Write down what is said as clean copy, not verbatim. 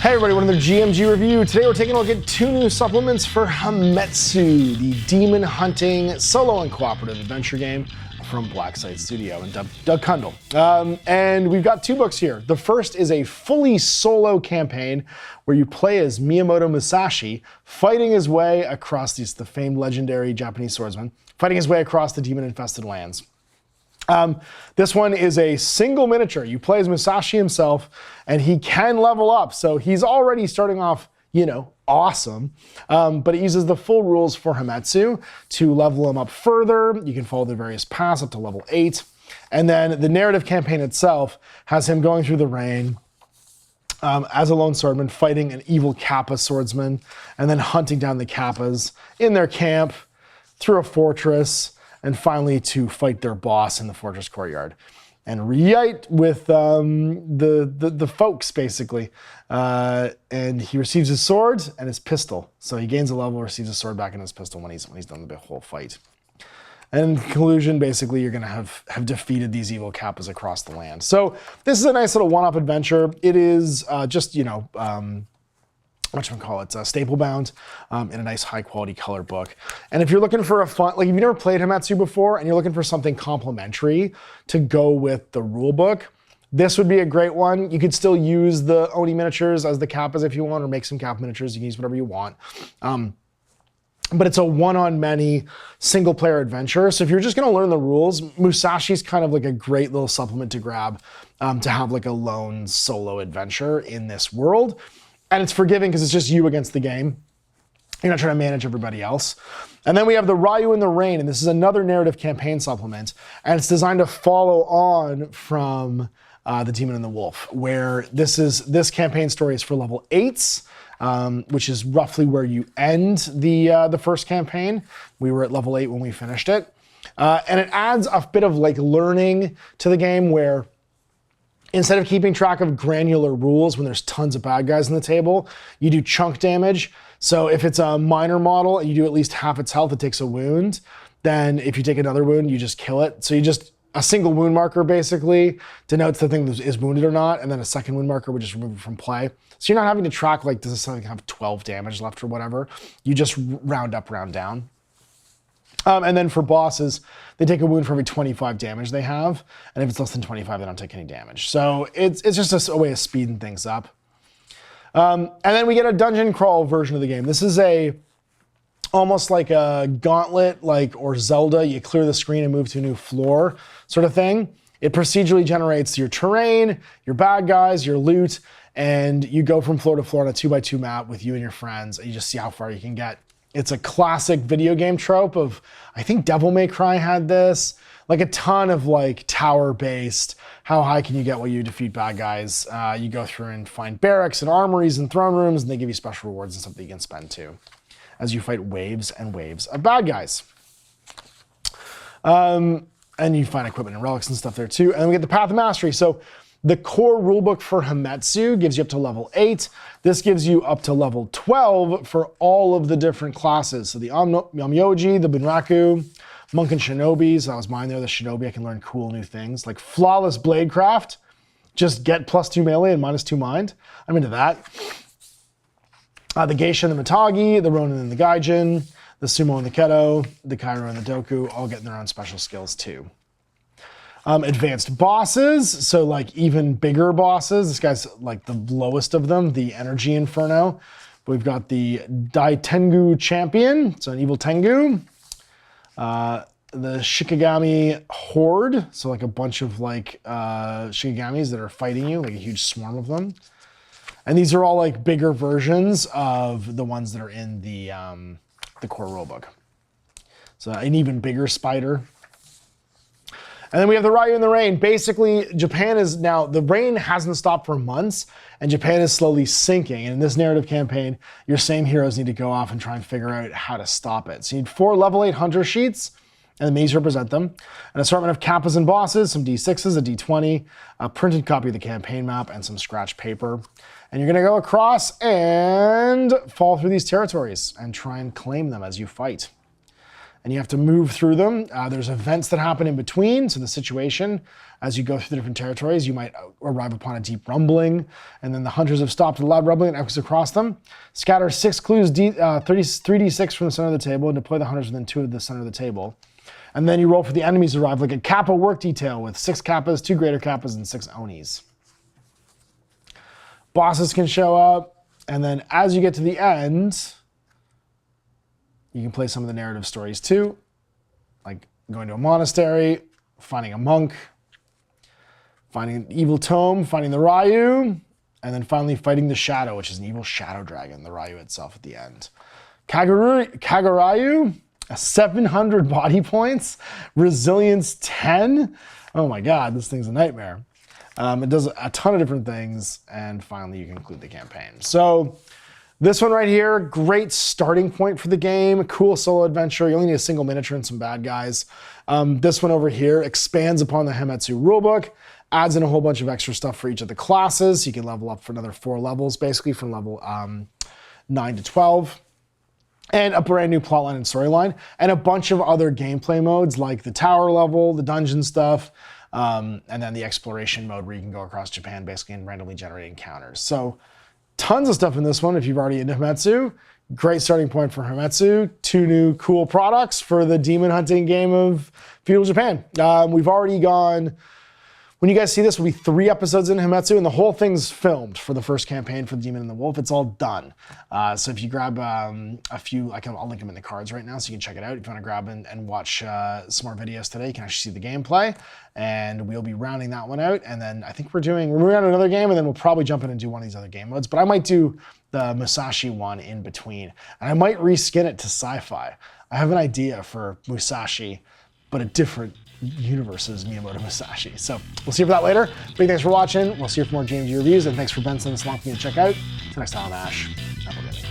Hey everybody, another GMG review. Today we're taking a look at two new supplements for HAMETSU, the demon hunting solo and cooperative adventure game from Blacksite Studio and Doug Kundle. And we've got two books here. The first is a fully solo campaign where you play as Miyamoto Musashi, fighting his way across the famed legendary Japanese swordsman, fighting his way across the demon-infested lands. This one is a single miniature. You play as Musashi himself, and he can level up. So he's already starting off, awesome. But it uses the full rules for HAMETSU to level him up further. You can follow the various paths up to level 8. And then the narrative campaign itself has him going through the rain as a lone swordman, fighting an evil Kappa swordsman, and then hunting down the Kappas in their camp, through a fortress, and finally to fight their boss in the fortress courtyard and reunite with the folks, basically. And he receives his sword and his pistol. So he gains a level, receives his sword back and his pistol when he's done the whole fight. And in conclusion, basically, you're going to have defeated these evil Kappas across the land. So this is a nice little one-off adventure. It is just, staple bound in a nice high quality color book. And if you're looking for a fun, like if you've never played HAMETSU before and you're looking for something complementary to go with the rule book, this would be a great one. You could still use the Oni miniatures as the Kappas if you want, or make some Kappa miniatures. You can use whatever you want. But it's a one-on-many single-player adventure. So if you're just going to learn the rules, Musashi's kind of like a great little supplement to grab to have like a lone solo adventure in this world. And it's forgiving because it's just you against the game. You're not trying to manage everybody else. And then we have the Ryu in the Rain, and this is another narrative campaign supplement. And it's designed to follow on from The Demon and the Wolf, where this campaign story is for level 8s, which is roughly where you end the first campaign. We were at level 8 when we finished it. And it adds a bit of like learning to the game where instead of keeping track of granular rules when there's tons of bad guys on the table, you do chunk damage. So if it's a minor model and you do at least half its health, it takes a wound. Then if you take another wound, you just kill it. So a single wound marker basically denotes the thing that is wounded or not, and then a second wound marker would just remove it from play. So you're not having to track like, does this thing have 12 damage left or whatever? You just round up, round down. And then for bosses, they take a wound for every 25 damage they have. And if it's less than 25, they don't take any damage. So it's just a way of speeding things up. And then we get a dungeon crawl version of the game. This is almost like a Gauntlet, or Zelda. You clear the screen and move to a new floor sort of thing. It procedurally generates your terrain, your bad guys, your loot, and you go from floor to floor on a 2x2 map with you and your friends, and you just see how far you can get. It's a classic video game trope of, I think Devil May Cry had this, like a ton of like tower-based, how high can you get while you defeat bad guys? You go through and find barracks and armories and throne rooms, and they give you special rewards and stuff that you can spend too, as you fight waves and waves of bad guys. And you find equipment and relics and stuff there too. And then we get the Path of Mastery. So the core rulebook for HAMETSU gives you up to level 8. This gives you up to level 12 for all of the different classes. So the Onmyoji, the Bunraku, Monk and Shinobi. So that was mine there, the Shinobi. I can learn cool new things like Flawless Bladecraft. Just get +2 melee and -2 mind. I'm into that. The Geisha and the Mitagi, the Ronin and the Gaijin, the Sumo and the Keto, the Kairo and the Doku, all getting their own special skills too. Advanced bosses, so like even bigger bosses. This guy's like the lowest of them, the Energy Inferno. We've got the Dai Tengu Champion, so an evil Tengu. The Shikigami Horde, so like a bunch of like Shikigamis that are fighting you, like a huge swarm of them. And these are all like bigger versions of the ones that are in the core rulebook. So an even bigger spider. And then we have the Ryu in the Rain. Basically, Japan is now, the rain hasn't stopped for months, and Japan is slowly sinking. And in this narrative campaign, your same heroes need to go off and try and figure out how to stop it. So you need 4 level 8 hunter sheets, and the maze represent them, an assortment of Kappas and bosses, some D6s, a D20, a printed copy of the campaign map, and some scratch paper. And you're gonna go across and fall through these territories and try and claim them as you fight. and you have to move through them. There's events that happen in between, so the situation, as you go through the different territories, you might arrive upon a deep rumbling, and then the hunters have stopped at a loud rumbling and echoes across them. Scatter 6 clues, 3d6 from the center of the table, and deploy the hunters within 2 of the center of the table. And then you roll for the enemies to arrive, like a Kappa work detail with 6 Kappas, 2 greater Kappas, and 6 Onis. Bosses can show up, and then as you get to the end, you can play some of the narrative stories too, like going to a monastery, finding a monk, finding an evil tome, finding the Ryu, and then finally fighting the Shadow, which is an evil shadow dragon, the Ryu itself at the end. Kagurayu, 700 body points, resilience 10. Oh my God, this thing's a nightmare. It does a ton of different things, and finally you conclude the campaign. So this one right here, great starting point for the game, cool solo adventure. You only need a single miniature and some bad guys. This one over here expands upon the HAMETSU rulebook, adds in a whole bunch of extra stuff for each of the classes. You can level up for another 4 levels, basically from level 9 to 12. And a brand new plotline and storyline, and a bunch of other gameplay modes like the tower level, the dungeon stuff, and then the exploration mode where you can go across Japan basically and randomly generate encounters. So tons of stuff in this one if you've already into HAMETSU. Great starting point for HAMETSU. 2 new cool products for the demon hunting game of feudal Japan. We've already gone, when you guys see this, will be 3 episodes in HAMETSU, and the whole thing's filmed for the first campaign for the Demon and the Wolf. It's all done. So if you grab a few, I'll link them in the cards right now so you can check it out. If you want to grab and watch some more videos today, you can actually see the gameplay. And we'll be rounding that one out. And then I think we're moving on to another game, and then we'll probably jump in and do one of these other game modes. But I might do the Musashi one in between. And I might reskin it to sci-fi. I have an idea for Musashi, but a different universe's Miyamoto Musashi. So we'll see you for that later. Big thanks for watching. We'll see you for more GMG reviews, and thanks for Ben sending this along for me to check out. Until next time, I'm Ash. Have a good day.